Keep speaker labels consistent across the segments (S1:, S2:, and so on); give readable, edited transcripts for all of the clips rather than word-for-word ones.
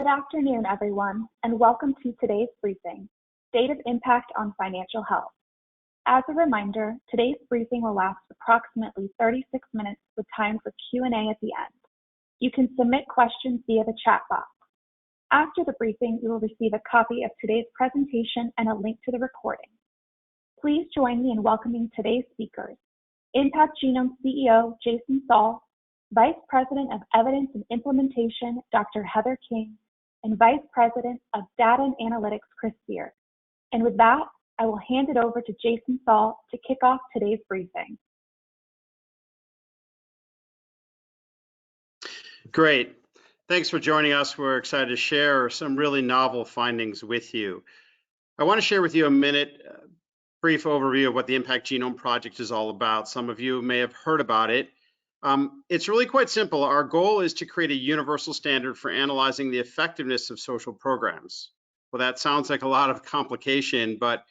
S1: Good afternoon, everyone, and welcome to today's briefing, State of Impact on Financial Health. As a reminder, today's briefing will last approximately 36 minutes with time for Q&A at the end. You can submit questions via the chat box. After the briefing, you will receive a copy of today's presentation and a link to the recording. Please join me in welcoming today's speakers, Impact Genome CEO, Jason Saul, Vice President of Evidence and Implementation, Dr. Heather King, and Vice President of Data and Analytics, Chris Sear. And with that, I will hand it over to Jason Saul to kick off today's briefing.
S2: Great. Thanks for joining us. We're excited to share some really novel findings with you. I want to share with you a brief overview of what the Impact Genome Project is all about. Some of you may have heard about it. It's really quite simple. Our goal is to create a universal standard for analyzing the effectiveness of social programs. Well, that sounds like a lot of complication, but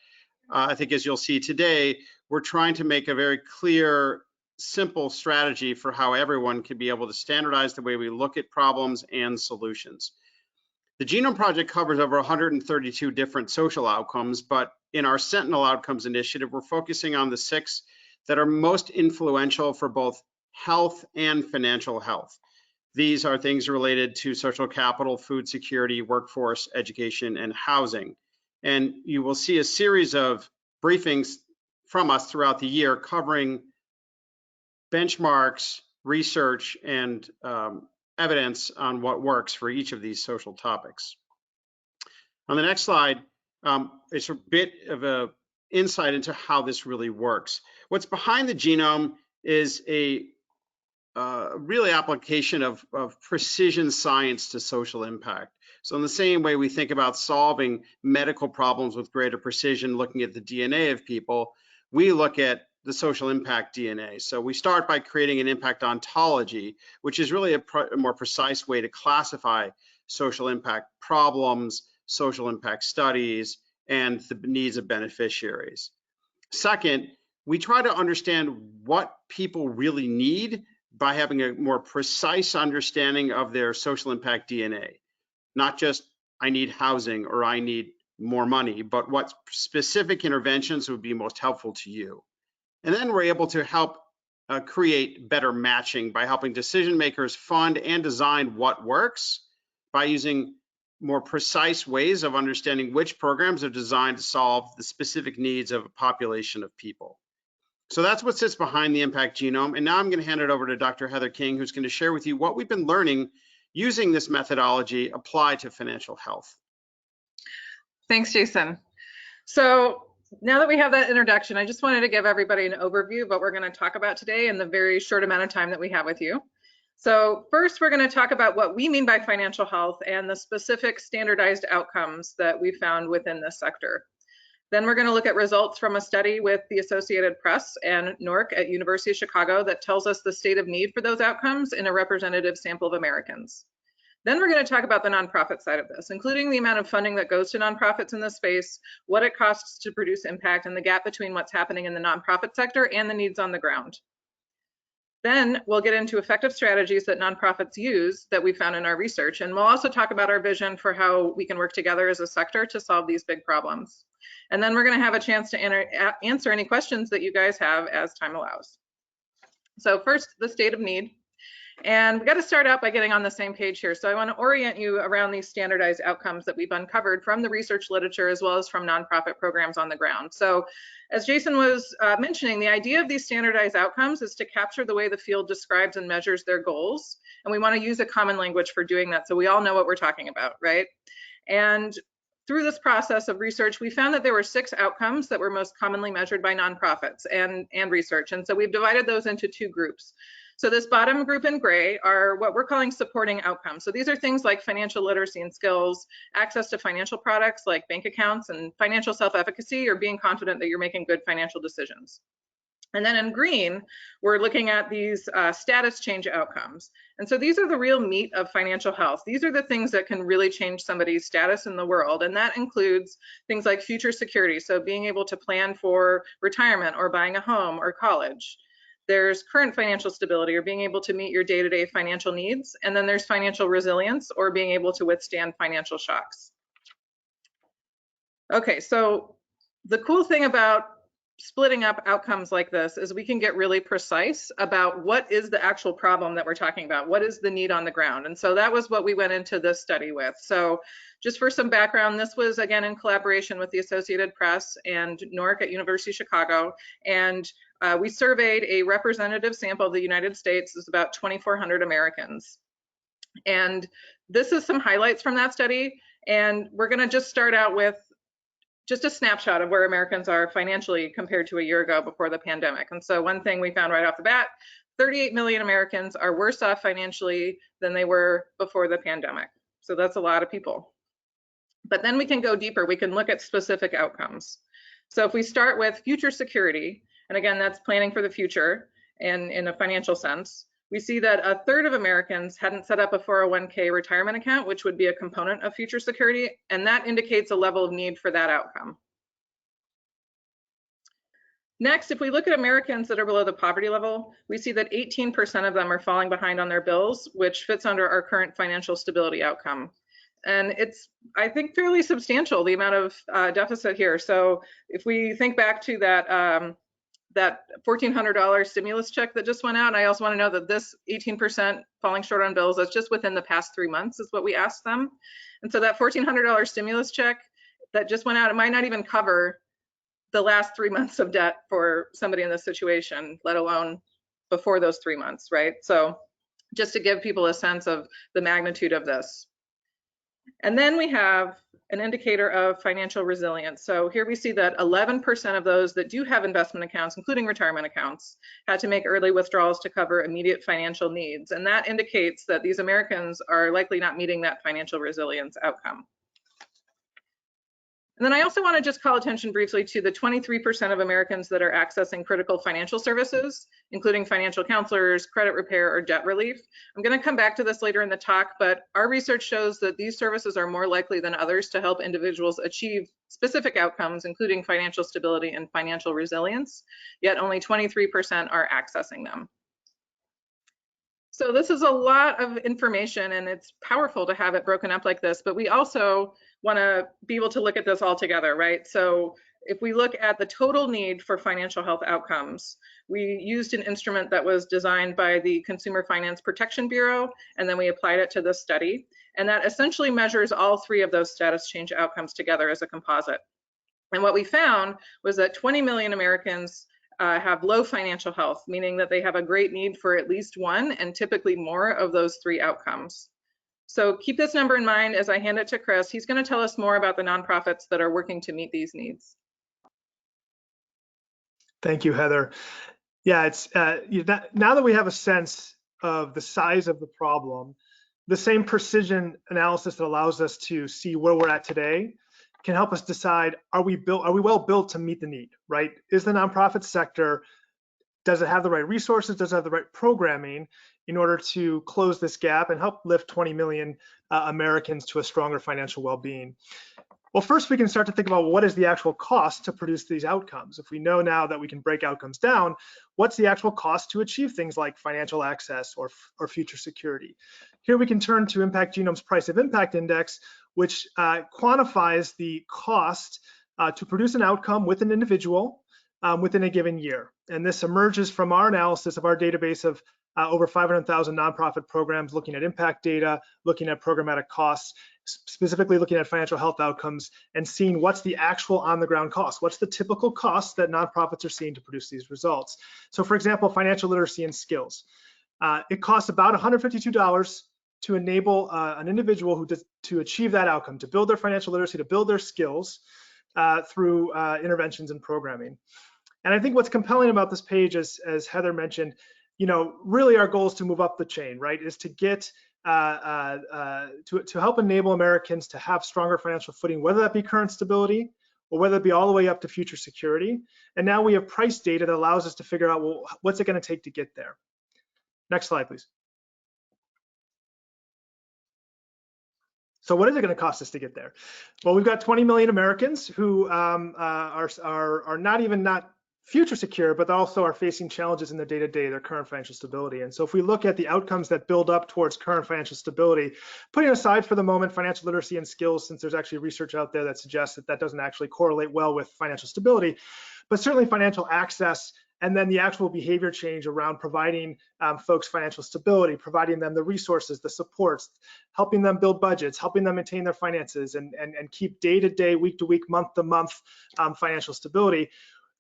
S2: I think as you'll see today, we're trying to make a very clear, simple strategy for how everyone can be able to standardize the way we look at problems and solutions. The Genome Project covers over 132 different social outcomes, but in our Sentinel Outcomes Initiative, we're focusing on the 6 that are most influential for both health and financial health. These are things related to social capital, food security, workforce, education, and housing. And you will see a series of briefings from us throughout the year covering benchmarks, research, and evidence on what works for each of these social topics. On the next slide, it's a bit of an insight into how this really works. What's behind the genome is a really application of precision science to social impact. So in the same way we think about solving medical problems with greater precision, looking at the DNA of people, we look at the social impact DNA. So we start by creating an impact ontology, which is really a more precise way to classify social impact problems, social impact studies, and the needs of beneficiaries. Second, we try to understand what people really need by having a more precise understanding of their social impact DNA. Not just, I need housing or I need more money, but what specific interventions would be most helpful to you. And then we're able to help create better matching by helping decision makers fund and design what works by using more precise ways of understanding which programs are designed to solve the specific needs of a population of people. So that's what sits behind the Impact Genome. And now I'm going to hand it over to Dr. Heather King, who's going to share with you what we've been learning using this methodology applied to financial health.
S3: Thanks, Jason. So now that we have that introduction, I just wanted to give everybody an overview of what we're going to talk about today in the very short amount of time that we have with you. So first, we're going to talk about what we mean by financial health and the specific standardized outcomes that we found within this sector. Then we're going to look at results from a study with the Associated Press and NORC at University of Chicago that tells us the state of need for those outcomes in a representative sample of Americans. Then we're going to talk about the nonprofit side of this, including the amount of funding that goes to nonprofits in this space, what it costs to produce impact, and the gap between what's happening in the nonprofit sector and the needs on the ground. Then we'll get into effective strategies that nonprofits use that we found in our research, and we'll also talk about our vision for how we can work together as a sector to solve these big problems. And then we're going to have a chance to answer any questions that you guys have as time allows. So first, the state of need. And we got to start out by getting on the same page here. So I want to orient you around these standardized outcomes that we've uncovered from the research literature as well as from nonprofit programs on the ground. So as Jason was mentioning, the idea of these standardized outcomes is to capture the way the field describes and measures their goals. And we want to use a common language for doing that so we all know what we're talking about, right? And through this process of research, we found that there were 6 outcomes that were most commonly measured by nonprofits and research. And so we've divided those into 2 groups. So this bottom group in gray are what we're calling supporting outcomes. So these are things like financial literacy and skills, access to financial products like bank accounts, and financial self-efficacy, or being confident that you're making good financial decisions. And then in green, we're looking at these status change outcomes. And so these are the real meat of financial health. These are the things that can really change somebody's status in the world. And that includes things like future security. So being able to plan for retirement or buying a home or college. there's current financial stability, or being able to meet your day-to-day financial needs, and then there's financial resilience, or being able to withstand financial shocks. Okay, so the cool thing about splitting up outcomes like this is we can get really precise about what is the actual problem that we're talking about, what is the need on the ground. And so that was what we went into this study with. So just for some background, this was again in collaboration with the Associated Press and NORC at University of Chicago. And we surveyed a representative sample of the United States. It's about 2,400 Americans. And this is some highlights from that study. And we're gonna just start out with just a snapshot of where Americans are financially compared to a year ago before the pandemic. And so one thing we found right off the bat, 38 million Americans are worse off financially than they were before the pandemic. So that's a lot of people. But then we can go deeper. We can look at specific outcomes. So if we start with future security, and again, that's planning for the future and in a financial sense, we see that a third of Americans hadn't set up a 401k retirement account, which would be a component of future security, and that indicates a level of need for that outcome. Next, if we look at Americans that are below the poverty level, we see that 18% of them are falling behind on their bills, which fits under our current financial stability outcome. And it's, I think, fairly substantial, the amount of deficit here. So if we think back to that that $1,400 stimulus check that just went out. And I also want to know that this 18% falling short on bills, that's just within the past 3 months is what we asked them. And so that $1,400 stimulus check that just went out, it might not even cover the last 3 months of debt for somebody in this situation, let alone before those 3 months, right? So just to give people a sense of the magnitude of this. And then we have an indicator of financial resilience. So here we see that 11% of those that do have investment accounts, including retirement accounts, had to make early withdrawals to cover immediate financial needs. And that indicates that these Americans are likely not meeting that financial resilience outcome. And then I also want to just call attention briefly to the 23% of Americans that are accessing critical financial services, including financial counselors, credit repair, or debt relief. I'm going to come back to this later in the talk, but our research shows that these services are more likely than others to help individuals achieve specific outcomes, including financial stability and financial resilience, yet only 23% are accessing them. So this is a lot of information, and it's powerful to have it broken up like this, but we also want to be able to look at this all together, right? So if we look at the total need for financial health outcomes, we used an instrument that was designed by the Consumer Finance Protection Bureau, and then we applied it to this study. And that essentially measures all three of those status change outcomes together as a composite. And what we found was that 20 million Americans have low financial health, meaning that they have a great need for at least one and typically more of those three outcomes. So keep this number in mind as I hand it to Chris. He's going to tell us more about the nonprofits that are working to meet these needs.
S4: Thank you, Heather. Yeah, it's now that we have a sense of the size of the problem, the same precision analysis that allows us to see where we're at today can help us decide, are we well built to meet the need, right? Is the nonprofit sector, does it have the right resources? Does it have the right programming in order to close this gap and help lift 20 million Americans to a stronger financial well-being? Well, first we can start to think about what is the actual cost to produce these outcomes. If we know now that we can break outcomes down, what's the actual cost to achieve things like financial access or future security? Here we can turn to Impact Genome's Price of Impact Index, which quantifies the cost to produce an outcome with an individual within a given year. And this emerges from our analysis of our database of over 500,000 nonprofit programs, looking at impact data, looking at programmatic costs, specifically looking at financial health outcomes, and seeing what's the actual on-the-ground cost. What's the typical cost that nonprofits are seeing to produce these results? So for example, financial literacy and skills. It costs about $152 to enable an individual to achieve that outcome, to build their financial literacy, to build their skills through interventions and programming. And I think what's compelling about this page, as Heather mentioned, really our goal is to move up the chain, right? Is to get to help enable Americans to have stronger financial footing, whether that be current stability or whether it be all the way up to future security. And now we have price data that allows us to figure out, well, what's it going to take to get there? Next slide, please. So what is it going to cost us to get there? Well, we've got 20 million Americans who are not future secure, but they also are facing challenges in their day-to-day, their current financial stability. And so if we look at the outcomes that build up towards current financial stability, putting aside for the moment financial literacy and skills, since there's actually research out there that suggests that that doesn't actually correlate well with financial stability, but certainly financial access, and then the actual behavior change around providing folks financial stability, providing them the resources, the supports, helping them build budgets, helping them maintain their finances, and keep day-to-day, week-to-week, month-to-month financial stability.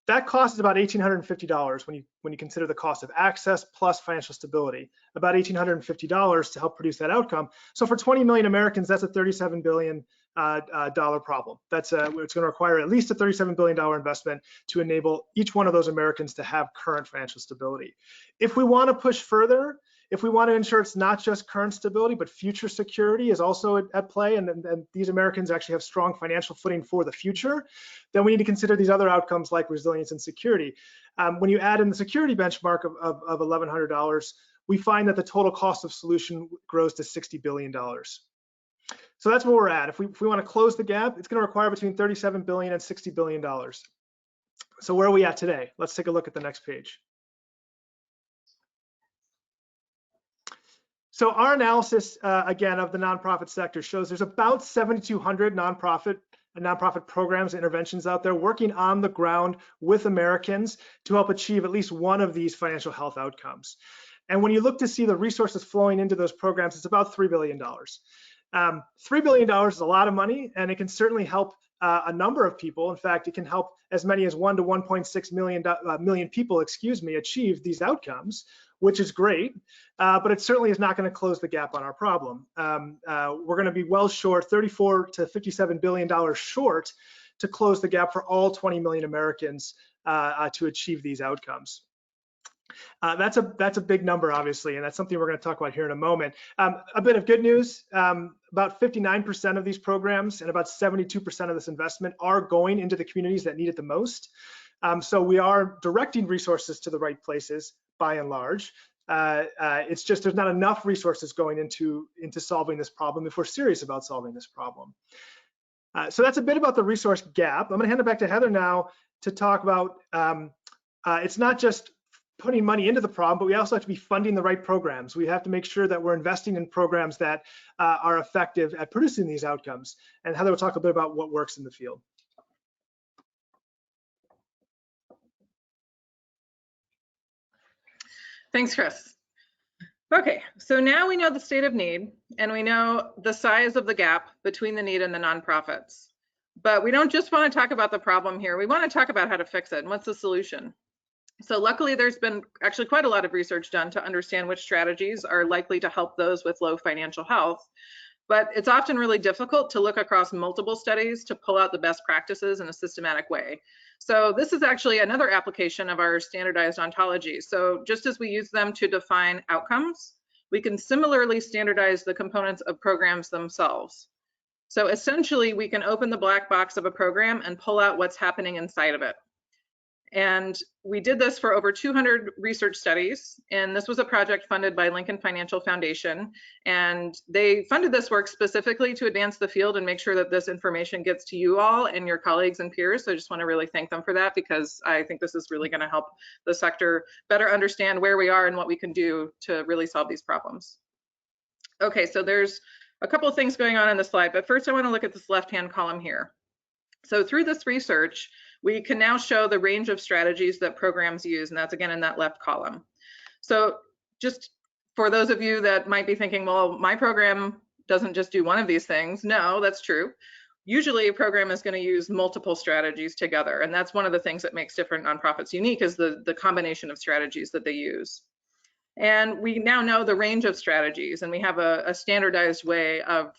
S4: That cost is about $1,850 when you consider the cost of access plus financial stability, about $1,850 to help produce that outcome. So for 20 million Americans, that's a $37 billion dollar problem. It's going to require at least a $37 billion investment to enable each one of those Americans to have current financial stability. If we want to push further, if we want to ensure it's not just current stability, but future security is also at play, and these Americans actually have strong financial footing for the future, then we need to consider these other outcomes like resilience and security. When you add in the security benchmark of $1,100, we find that the total cost of solution grows to $60 billion. So that's where we're at. If we want to close the gap, it's going to require between $37 billion and $60 billion. So where are we at today? Let's take a look at the next page. So our analysis, again, of the nonprofit sector shows there's about 7,200 nonprofit programs, interventions out there working on the ground with Americans to help achieve at least one of these financial health outcomes. And when you look to see the resources flowing into those programs, it's about $3 billion. $3 billion is a lot of money, and it can certainly help a number of people. In fact, it can help as many as 1 to 1.6 million people, achieve these outcomes, which is great, but it certainly is not going to close the gap on our problem. We're going to be well short, $34 to $57 billion short to close the gap for all 20 million Americans to achieve these outcomes. That's a big number, obviously, and that's something we're going to talk about here in a moment. A bit of good news, about 59% of these programs and about 72% of this investment are going into the communities that need it the most. So we are directing resources to the right places by and large. It's just there's not enough resources going into solving this problem if we're serious about solving this problem. So that's a bit about the resource gap. I'm going to hand it back to Heather now to talk about it's not just putting money into the problem, but we also have to be funding the right programs. We have to make sure that we're investing in programs that are effective at producing these outcomes. And Heather will talk a bit about what works in the field.
S3: Thanks, Chris. Okay, so now we know the state of need and we know the size of the gap between the need and the nonprofits. But we don't just want to talk about the problem here. We want to talk about how to fix it and what's the solution. So luckily, there's been actually quite a lot of research done to understand which strategies are likely to help those with low financial health. But it's often really difficult to look across multiple studies to pull out the best practices in a systematic way. So this is actually another application of our standardized ontology. So just as we use them to define outcomes, we can similarly standardize the components of programs themselves. So essentially, we can open the black box of a program and pull out what's happening inside of it. And we did this for over 200 research studies, and this was a project funded by Lincoln Financial Foundation, and they funded this work specifically to advance the field and make sure that this information gets to you all and your colleagues and peers. So I just want to really thank them for that, because I think this is really going to help the sector better understand where we are and what we can do to really solve these problems. Okay, so there's a couple of things going on in the slide, but first I want to look at this left-hand column here. So through this research, we can now show the range of strategies that programs use, and that's again in that left column. So just for those of you that might be thinking, well, my program doesn't just do one of these things. No, that's true. Usually a program is going to use multiple strategies together, and that's one of the things that makes different nonprofits unique is the combination of strategies that they use. And we now know the range of strategies, and we have a standardized way of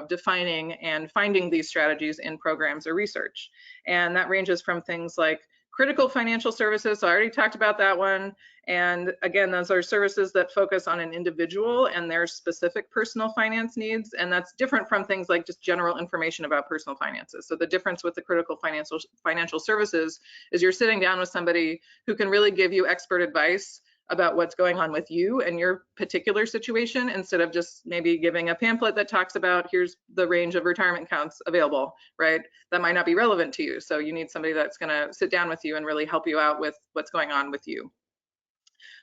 S3: defining and finding these strategies in programs or research. And that ranges from things like critical financial services, so I already talked about that one. And again, those are services that focus on an individual and their specific personal finance needs. And that's different from things like just general information about personal finances. So the difference with the critical financial services is you're sitting down with somebody who can really give you expert advice about what's going on with you and your particular situation, instead of just maybe giving a pamphlet that talks about here's the range of retirement accounts available, right? That might not be relevant to you. So you need somebody that's going to sit down with you and really help you out with what's going on with you.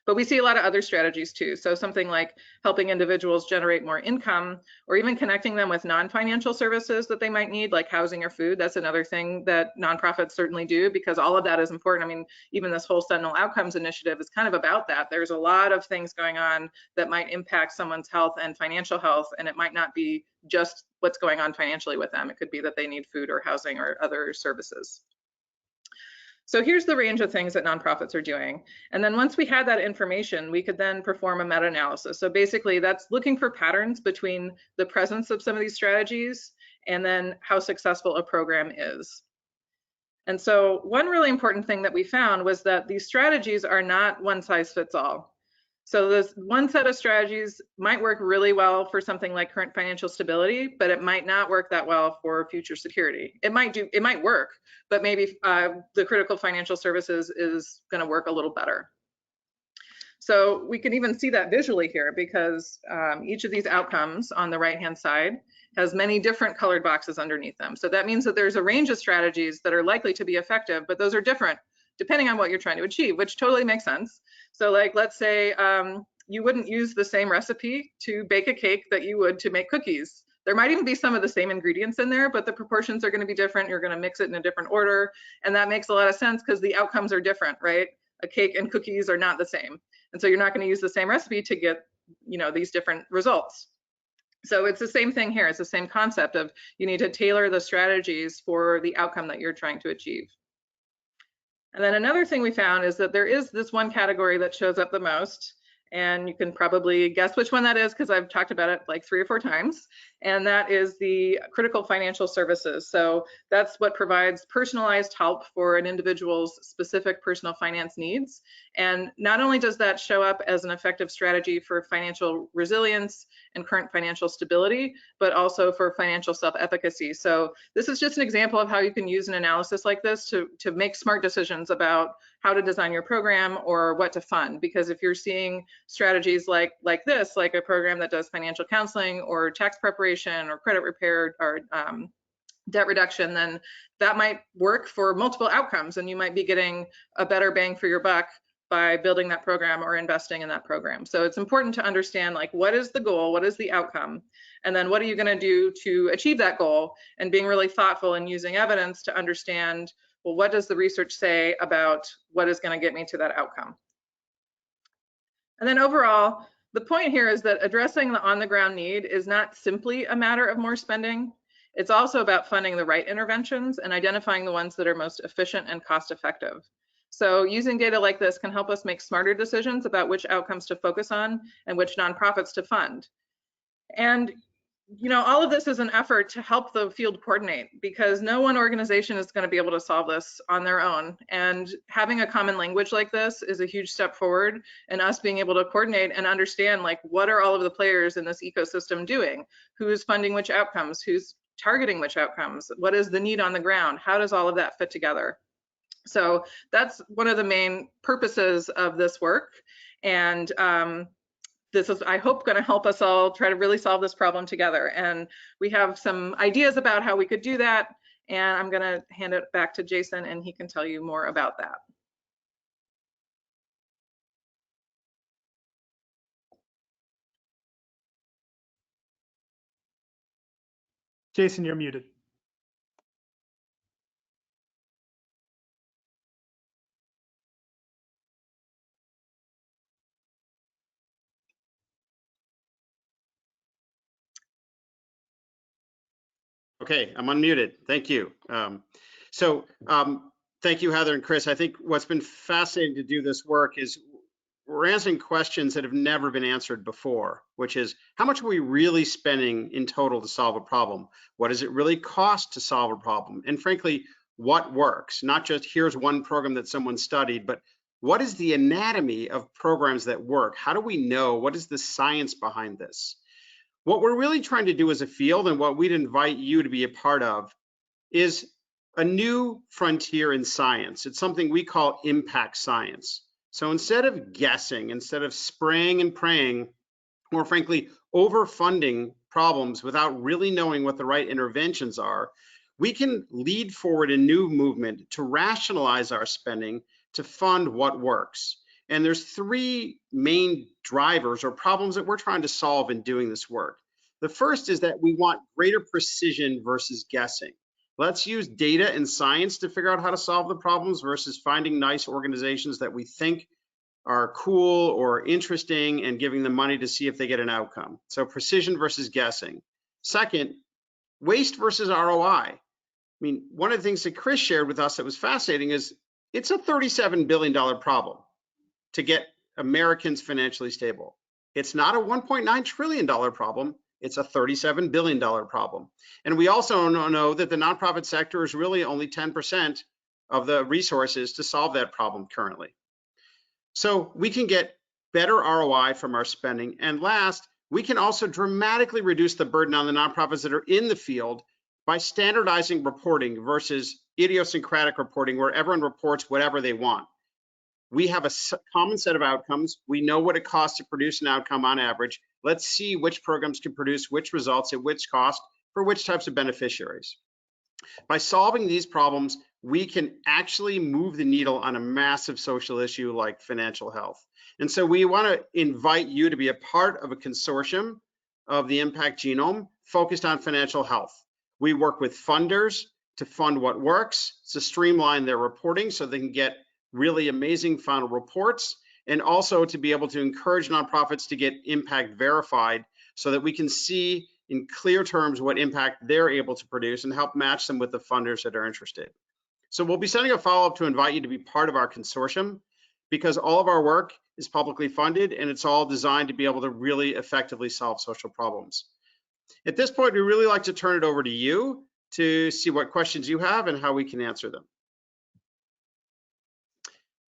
S3: But we see a lot of other strategies too. So something like helping individuals generate more income, or even connecting them with non-financial services that they might need, like housing or food. That's another thing that nonprofits certainly do, because all of that is important. I mean, even this whole Sentinel Outcomes initiative is kind of about that. There's a lot of things going on that might impact someone's health and financial health, and it might not be just what's going on financially with them. It could be that they need food or housing or other services. So here's the range of things that nonprofits are doing. And then once we had that information, we could then perform a meta-analysis. So basically that's looking for patterns between the presence of some of these strategies and then how successful a program is. And so one really important thing that we found was that these strategies are not one size fits all. So this one set of strategies might work really well for something like current financial stability, but it might not work that well for future security. It might work, but maybe the critical financial services is going to work a little better. So we can even see that visually here, because each of these outcomes on the right-hand side has many different colored boxes underneath them. So that means that there's a range of strategies that are likely to be effective, but those are different depending on what you're trying to achieve, which totally makes sense. So like, let's say you wouldn't use the same recipe to bake a cake that you would to make cookies. There might even be some of the same ingredients in there, but the proportions are going to be different. You're going to mix it in a different order. And that makes a lot of sense because the outcomes are different, right? A cake and cookies are not the same. And so you're not going to use the same recipe to get, you know, these different results. So it's the same thing here. It's the same concept of you need to tailor the strategies for the outcome that you're trying to achieve. And then another thing we found is that there is this one category that shows up the most, and you can probably guess which one that is because I've talked about it like 3 or 4 times, and that is the critical financial services. So that's what provides personalized help for an individual's specific personal finance needs. And not only does that show up as an effective strategy for financial resilience and current financial stability, but also for financial self-efficacy. So this is just an example of how you can use an analysis like this to make smart decisions about how to design your program or what to fund. Because if you're seeing strategies like this, like a program that does financial counseling or tax preparation or credit repair or debt reduction, then that might work for multiple outcomes, and you might be getting a better bang for your buck by building that program or investing in that program. So it's important to understand, like, what is the goal, what is the outcome, and then what are you going to do to achieve that goal, and being really thoughtful and using evidence to understand, well, what does the research say about what is going to get me to that outcome? And then overall, the point here is that addressing the on-the-ground need is not simply a matter of more spending. It's also about funding the right interventions and identifying the ones that are most efficient and cost-effective. So using data like this can help us make smarter decisions about which outcomes to focus on and which nonprofits to fund. And you know, all of this is an effort to help the field coordinate, because no one organization is going to be able to solve this on their own. And having a common language like this is a huge step forward, and us being able to coordinate and understand, like, what are all of the players in this ecosystem doing? Who's funding which outcomes? Who's targeting which outcomes? What is the need on the ground? How does all of that fit together? So that's one of the main purposes of this work. And this is, I hope, going to help us all try to really solve this problem together. And we have some ideas about how we could do that. And I'm going to hand it back to Jason, and he can tell you more about that.
S4: Jason, you're muted.
S2: Okay, I'm unmuted. Thank you. Thank you, Heather and Chris. I think what's been fascinating to do this work is we're answering questions that have never been answered before, which is, how much are we really spending in total to solve a problem? What does it really cost to solve a problem? And frankly, what works? Not just here's one program that someone studied, but what is the anatomy of programs that work? How do we know? What is the science behind this? What we're really trying to do as a field, and what we'd invite you to be a part of, is a new frontier in science. It's something we call impact science. So instead of guessing, instead of spraying and praying, or frankly, overfunding problems without really knowing what the right interventions are, we can lead forward a new movement to rationalize our spending to fund what works. And there's three main drivers or problems that we're trying to solve in doing this work. The first is that we want greater precision versus guessing. Let's use data and science to figure out how to solve the problems versus finding nice organizations that we think are cool or interesting and giving them money to see if they get an outcome. So precision versus guessing. Second, waste versus ROI. I mean, one of the things that Chris shared with us that was fascinating is it's a $37 billion problem to get Americans financially stable. It's not a $1.9 trillion problem. It's a $37 billion problem. And we also know that the nonprofit sector is really only 10% of the resources to solve that problem currently. So we can get better ROI from our spending. And last, we can also dramatically reduce the burden on the nonprofits that are in the field by standardizing reporting versus idiosyncratic reporting where everyone reports whatever they want. We have a common set of outcomes. We know what it costs to produce an outcome on average. Let's see which programs can produce which results at which cost for which types of beneficiaries. By solving these problems, we can actually move the needle on a massive social issue like financial health. And so we want to invite you to be a part of a consortium of the Impact Genome focused on financial health. We work with funders to fund what works, to streamline their reporting so they can get really amazing final reports, and also to be able to encourage nonprofits to get impact verified so that we can see in clear terms what impact they're able to produce and help match them with the funders that are interested. So we'll be sending a follow-up to invite you to be part of our consortium because all of our work is publicly funded and it's all designed to be able to really effectively solve social problems. At this point, we'd really like to turn it over to you to see what questions you have and how we can answer them.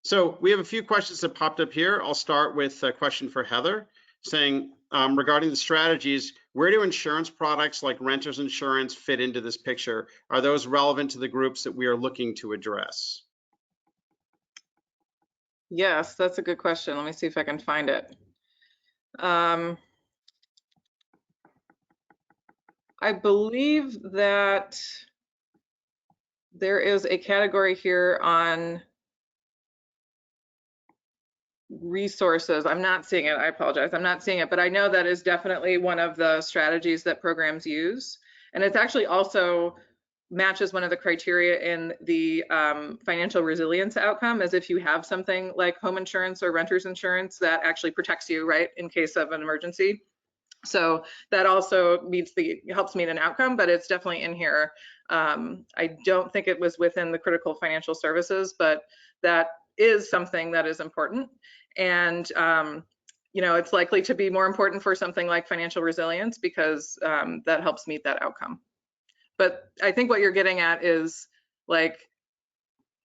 S2: So we have a few questions that popped up here. I'll start with a question for Heather saying, regarding the strategies, where do insurance products like renters insurance fit into this picture? Are those relevant to the groups that we are looking to address?
S3: Yes, that's a good question. Let me see if I can find it. I believe that there is a category here on resources. I'm not seeing it. I apologize. I'm not seeing it, but I know that is definitely one of the strategies that programs use. And it's actually also matches one of the criteria in the financial resilience outcome, as if you have something like home insurance or renter's insurance that actually protects you, right, in case of an emergency. So that also helps meet an outcome, but it's definitely in here. I don't think it was within the critical financial services, but that is something that is important. And you know, it's likely to be more important for something like financial resilience because that helps meet that outcome. But I think what you're getting at is like,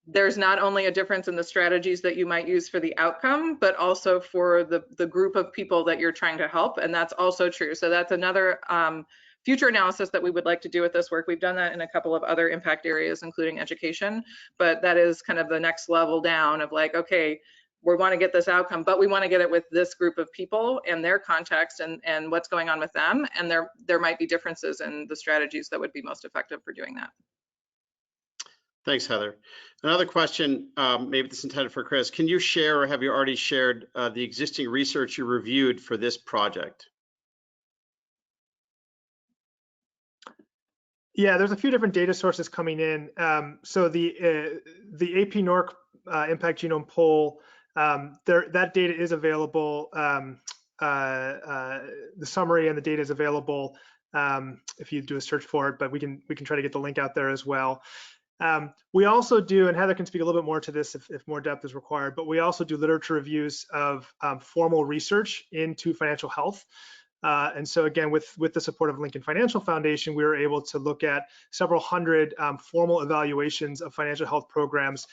S3: there's not only a difference in the strategies that you might use for the outcome, but also for the group of people that you're trying to help. And that's also true. So that's another future analysis that we would like to do with this work. We've done that in a couple of other impact areas, including education, but that is kind of the next level down of like, okay, we want to get this outcome, but we want to get it with this group of people and their context and what's going on with them. And there might be differences in the strategies that would be most effective for doing that.
S2: Thanks, Heather. Another question, maybe this is intended for Chris. Can you share or have you already shared the existing research you reviewed for this project?
S4: Yeah, there's a few different data sources coming in. So the AP-NORC Impact Genome Poll, that data is available. The summary and the data is available if you do a search for it, but we can try to get the link out there as well. We also do, and Heather can speak a little bit more to this if more depth is required, but we also do literature reviews of formal research into financial health. And so again, with the support of Lincoln Financial Foundation, we were able to look at several hundred formal evaluations of financial health programs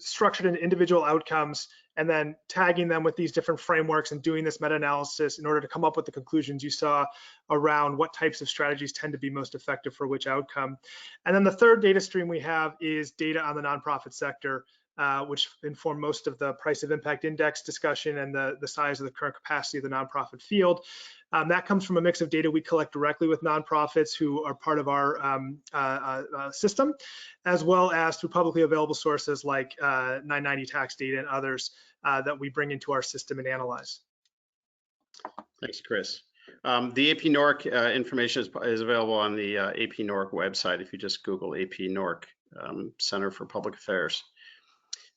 S4: structured into individual outcomes, and then tagging them with these different frameworks and doing this meta-analysis in order to come up with the conclusions you saw around what types of strategies tend to be most effective for which outcome. And then the third data stream we have is data on the nonprofit sector. which inform most of the price of impact index discussion and the size of the current capacity of the nonprofit field. That comes from a mix of data we collect directly with nonprofits who are part of our system, as well as through publicly available sources like 990 tax data and others that we bring into our system and analyze.
S2: Thanks, Chris. The AP-NORC information is available on the AP-NORC website if you just Google AP-NORC, Center for Public Affairs.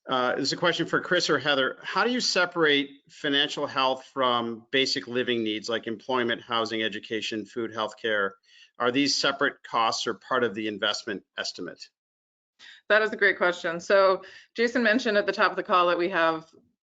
S2: This is a question for Chris or Heather. How do you separate financial health from basic living needs like employment, housing, education, food, healthcare? Are these separate costs or part of the investment estimate?
S3: That is a great question. So Jason mentioned at the top of the call that we have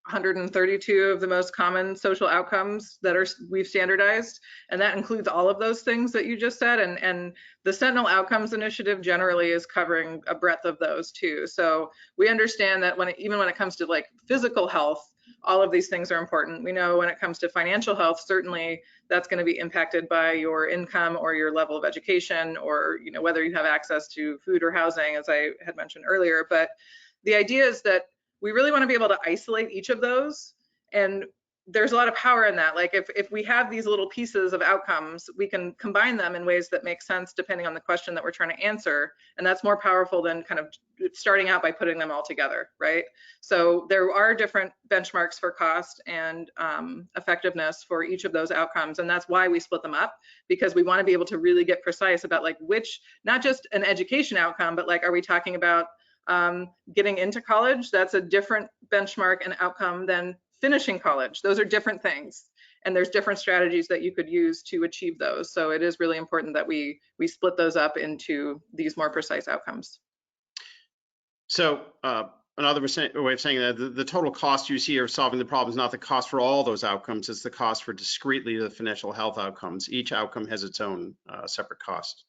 S3: 132 of the most common social outcomes that we've standardized, and that includes all of those things that you just said. And the Sentinel Outcomes Initiative generally is covering a breadth of those too. So we understand that even when it comes to like physical health, all of these things are important. We know when it comes to financial health, certainly that's going to be impacted by your income or your level of education, or whether you have access to food or housing, as I had mentioned earlier. But the idea is that we really want to be able to isolate each of those, and there's a lot of power in that. Like if we have these little pieces of outcomes, we can combine them in ways that make sense depending on the question that we're trying to answer, and that's more powerful than kind of starting out by putting them all together, right? So there are different benchmarks for cost and effectiveness for each of those outcomes, and that's why we split them up, because we want to be able to really get precise about like which, not just an education outcome, but like, are we talking about getting into college? That's a different benchmark and outcome than finishing college. Those are different things, and there's different strategies that you could use to achieve those. So it is really important that we split those up into these more precise outcomes.
S2: So another way of saying that the total cost you see of solving the problem is not the cost for all those outcomes, it's the cost for discretely the financial health outcomes. Each outcome has its own separate cost.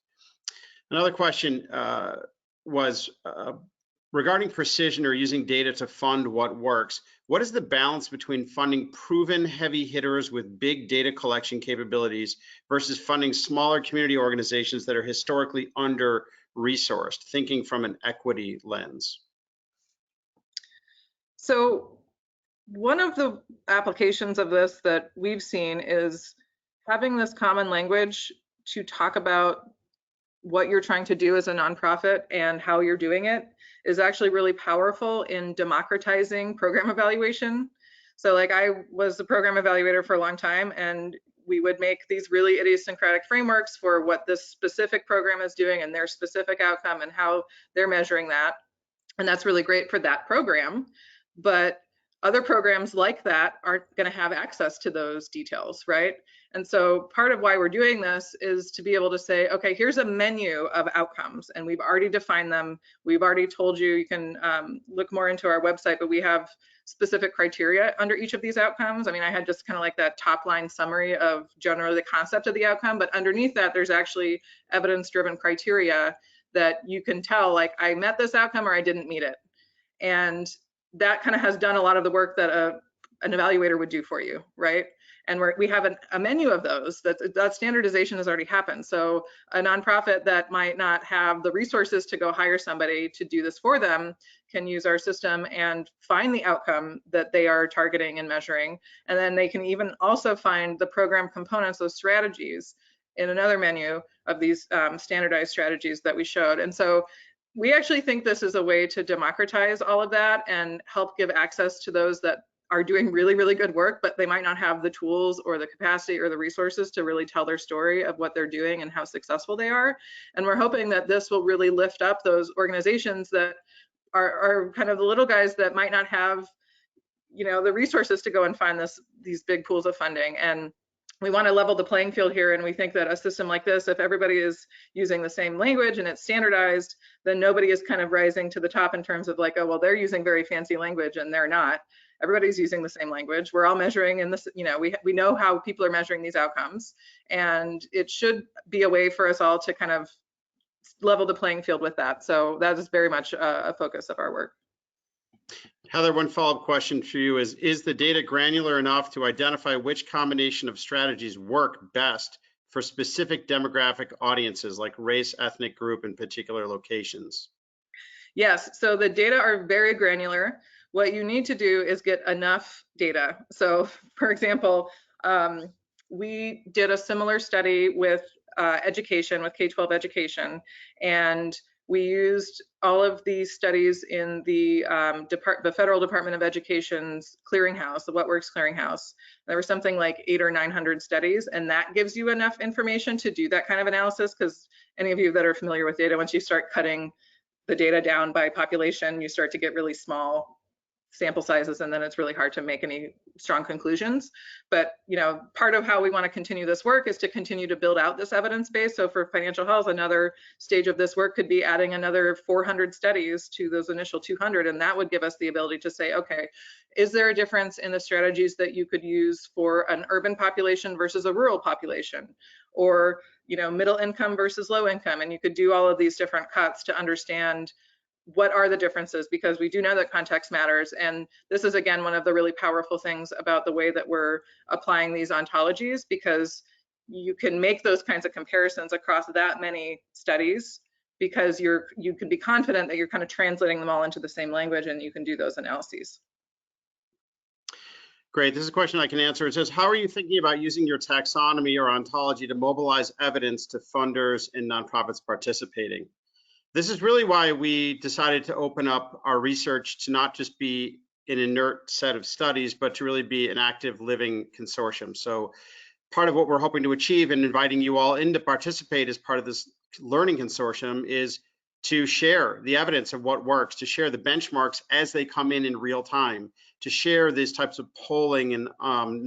S2: Another question was regarding precision or using data to fund what works. What is the balance between funding proven heavy hitters with big data collection capabilities versus funding smaller community organizations that are historically under-resourced, thinking from an equity lens?
S3: So one of the applications of this that we've seen is having this common language to talk about what you're trying to do as a nonprofit and how you're doing it is actually really powerful in democratizing program evaluation. So like I was a program evaluator for a long time, and we would make these really idiosyncratic frameworks for what this specific program is doing and their specific outcome and how they're measuring that. And that's really great for that program. But other programs like that aren't going to have access to those details, right? And so part of why we're doing this is to be able to say, okay, here's a menu of outcomes, and we've already defined them. We've already told you, you can look more into our website, but we have specific criteria under each of these outcomes. I mean, I had just kind of like that top line summary of generally the concept of the outcome, but underneath that, there's actually evidence-driven criteria that you can tell, like, I met this outcome or I didn't meet it. And that kind of has done a lot of the work that an evaluator would do for you, right? And we have a menu of those. That standardization has already happened. So a nonprofit that might not have the resources to go hire somebody to do this for them can use our system and find the outcome that they are targeting and measuring. And then they can even also find the program components, those strategies, in another menu of these standardized strategies that we showed. And so we actually think this is a way to democratize all of that and help give access to those that are doing really, really good work, but they might not have the tools or the capacity or the resources to really tell their story of what they're doing and how successful they are. And we're hoping that this will really lift up those organizations that are kind of the little guys that might not have, the resources to go and find these big pools of funding. And we want to level the playing field here, and we think that a system like this, if everybody is using the same language and it's standardized, then nobody is kind of rising to the top in terms of like, oh, well, they're using very fancy language and they're not. Everybody's using the same language. We're all measuring in this, we know how people are measuring these outcomes, and it should be a way for us all to kind of level the playing field with that. So that is very much a focus of our work.
S2: Heather, one follow-up question for you is the data granular enough to identify which combination of strategies work best for specific demographic audiences like race, ethnic group, in particular locations?
S3: Yes, so the data are very granular. What you need to do is get enough data. So for example, we did a similar study with education, with K-12 education, and we used all of these studies in the Federal Department of Education's clearinghouse, the What Works clearinghouse. There were something like 800 or 900 studies, and that gives you enough information to do that kind of analysis, because any of you that are familiar with data, once you start cutting the data down by population, you start to get really small sample sizes, and then it's really hard to make any strong conclusions. But part of how we want to continue this work is to continue to build out this evidence base. So for financial health, another stage of this work could be adding another 400 studies to those initial 200, and that would give us the ability to say, okay, is there a difference in the strategies that you could use for an urban population versus a rural population, or middle income versus low income? And you could do all of these different cuts to understand what are the differences, because we do know that context matters. And this is, again, one of the really powerful things about the way that we're applying these ontologies, because you can make those kinds of comparisons across that many studies, because you can be confident that you're kind of translating them all into the same language, and you can do those analyses.
S2: Great. This is a question I can answer. It says, how are you thinking about using your taxonomy or ontology to mobilize evidence to funders and nonprofits participating? This is really why we decided to open up our research to not just be an inert set of studies, but to really be an active living consortium. So part of what we're hoping to achieve and inviting you all in to participate as part of this learning consortium is to share the evidence of what works, to share the benchmarks as they come in real time, to share these types of polling and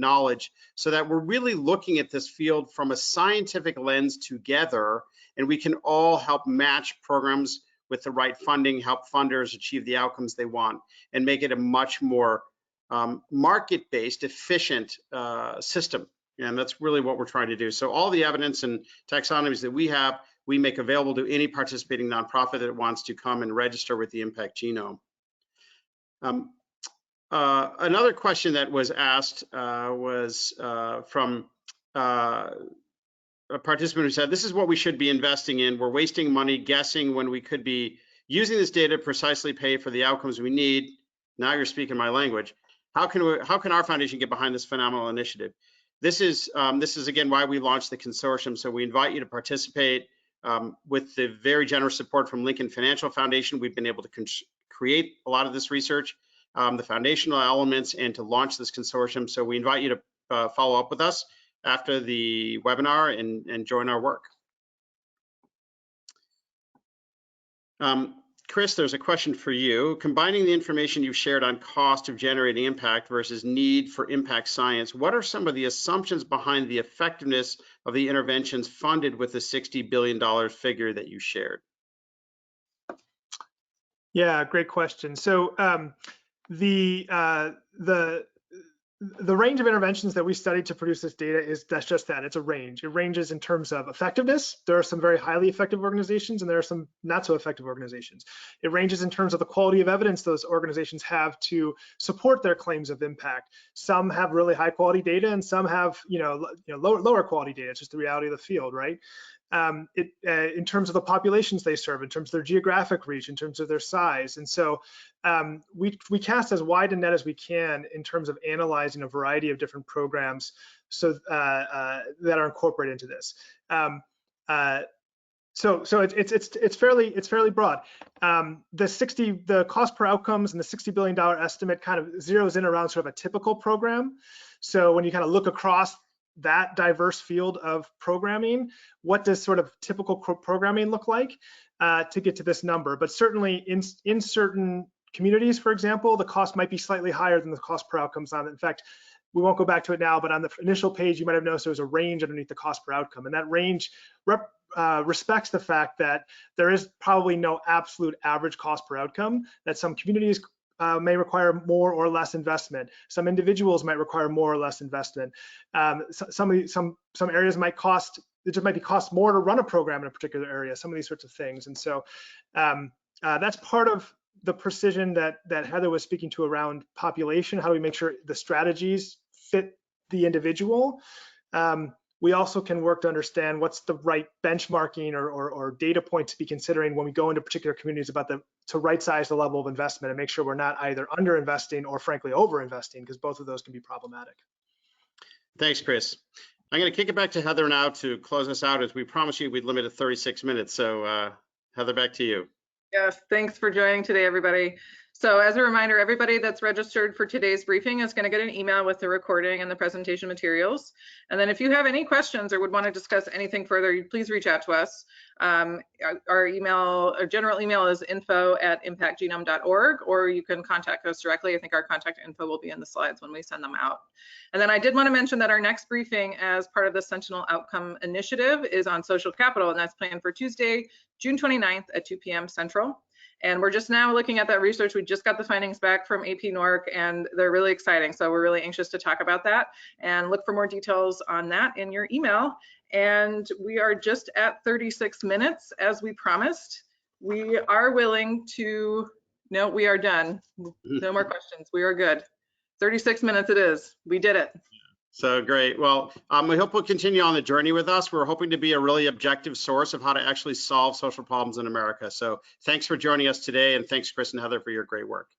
S2: knowledge, so that we're really looking at this field from a scientific lens together, and we can all help match programs with the right funding, help funders achieve the outcomes they want, and make it a much more market-based, efficient system. And that's really what we're trying to do. So all the evidence and taxonomies that we have, we make available to any participating nonprofit that wants to come and register with the Impact Genome. Another question that was asked was from a participant who said, this is what we should be investing in. We're wasting money guessing when we could be using this data to precisely pay for the outcomes we need. Now you're speaking my language. How can our foundation get behind this phenomenal initiative? This is again why we launched the consortium. So we invite you to participate. With the very generous support from Lincoln Financial Foundation, we've been able to create a lot of this research, the foundational elements, and to launch this consortium. So we invite you to follow up with us after the webinar and join our work. Chris, there's a question for you. Combining the information you've shared on cost of generating impact versus need for impact science, what are some of the assumptions behind the effectiveness of the interventions funded with the $60 billion figure that you shared?
S4: Yeah, great question. So the range of interventions that we studied to produce this data that's just that. It's a range. It ranges in terms of effectiveness. There are some very highly effective organizations, and there are some not so effective organizations. It ranges in terms of the quality of evidence those organizations have to support their claims of impact. Some have really high quality data, and some have lower quality data. It's just the reality of the field, right? In terms of the populations they serve, in terms of their geographic reach, in terms of their size. And so we cast as wide a net as we can in terms of analyzing a variety of different programs so that are incorporated into this. So it's fairly broad. The cost per outcomes and the $60 billion estimate kind of zeroes in around sort of a typical program. So when you kind of look across that diverse field of programming, what does sort of typical programming look like to get to this number? But certainly in certain communities, for example, the cost might be slightly higher than the cost per outcomes on it. In fact, we won't go back to it now, but on the initial page, you might have noticed there was a range underneath the cost per outcome. And that range respects the fact that there is probably no absolute average cost per outcome, that some communities may require more or less investment. Some individuals might require more or less investment. Some areas might cost, it just might be cost more to run a program in a particular area, some of these sorts of things. And so that's part of the precision that Heather was speaking to around population. How do we make sure the strategies fit the individual? we also can work to understand what's the right benchmarking or data point to be considering when we go into particular communities about to right size the level of investment and make sure we're not either under investing or frankly over investing, because both of those can be problematic.
S2: Thanks, Chris. I'm going to kick it back to Heather now to close us out, as we promised you we'd limit it to 36 minutes. So Heather, back to you.
S3: Yes, thanks for joining today, everybody. So as a reminder, everybody that's registered for today's briefing is going to get an email with the recording and the presentation materials. And then if you have any questions or would want to discuss anything further, please reach out to us. Our general email is info@impactgenome.org, or you can contact us directly. I think our contact info will be in the slides when we send them out. And then I did want to mention that our next briefing as part of the Sentinel Outcome Initiative is on social capital, and that's planned for Tuesday, June 29th at 2 p.m. Central. And we're just now looking at that research. We just got the findings back from AP-NORC, and they're really exciting. So we're really anxious to talk about that, and look for more details on that in your email. And we are just at 36 minutes, as we promised. We are willing to, no, we are done. No more questions. We are good. 36 minutes it is. We did it.
S2: So great. Well, we hope we'll continue on the journey with us. We're hoping to be a really objective source of how to actually solve social problems in America. So thanks for joining us today, and thanks, Chris and Heather, for your great work.